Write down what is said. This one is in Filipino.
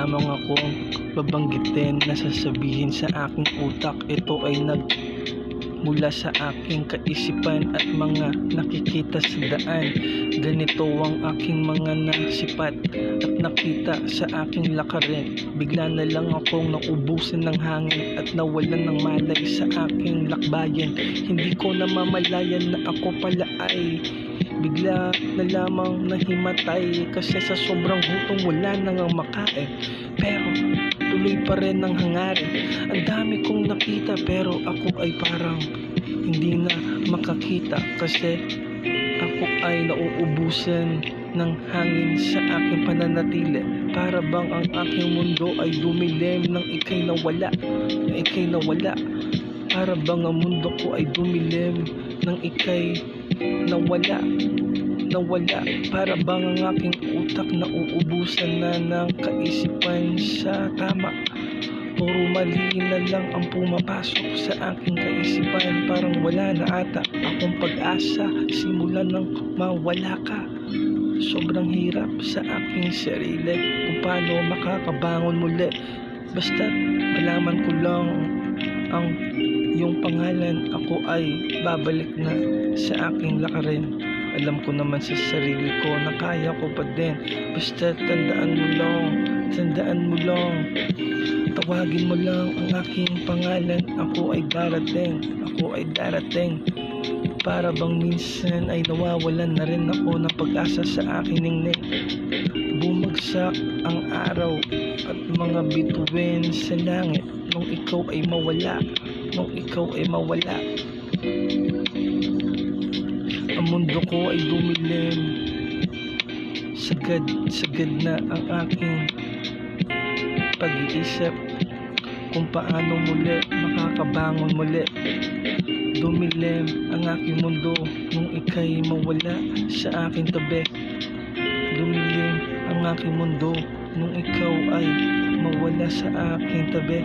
lamang akong babanggitin na sasabihin sa aking utak. Ito ay mula sa aking kaisipan at mga nakikita sa daan. Ganito ang aking mga nasipat at nakita sa aking lakarin. Bigla na lang akong naubusan ng hangin at nawalan ng malay sa aking lakbayan. Hindi ko namamalayan na ako pala ay bigla na lamang nahimatay, kasi sa sobrang gutom wala nang makain. Pero tuloy pa rin ang hangarin. Ang dami kong nakita pero ako ay parang hindi na makakita, kasi ako ay nauubusan ng hangin sa aking pananatili. Para bang ang aking mundo ay dumilim nang ika'y nawala, Para bang ang mundo ko ay dumilim nang ika'y nawala. Para bang ang aking utak nauubusan na ng kaisipan sa tama. Puro mali na lang ang pumapasok sa aking kaisipan. Parang wala na ata akong pag-asa simula nang mawala ka. Sobrang hirap sa aking sarili kung paano makakabangon muli. Basta malaman ko lang ang iyong pangalan, ako ay babalik na sa aking lakarin. Alam ko naman sa sarili ko na kaya ko pa din. Basta tandaan mo lang, tawagin mo lang ang aking pangalan. Ako ay darating. Para bang minsan ay nawawalan na rin ako ng pag-asa sa aking ningning. Bumagsak ang araw at mga bituin sa langit nung ikaw ay mawala. Ang mundo ko ay dumilim. Sagad na ang aking pag-iisip kung paano muli makakabangon muli. Dumilim ang aking mundo nung ika'y mawala sa aking tabi. Dumilim ang aking mundo nung ikaw ay mawala sa aking tabi.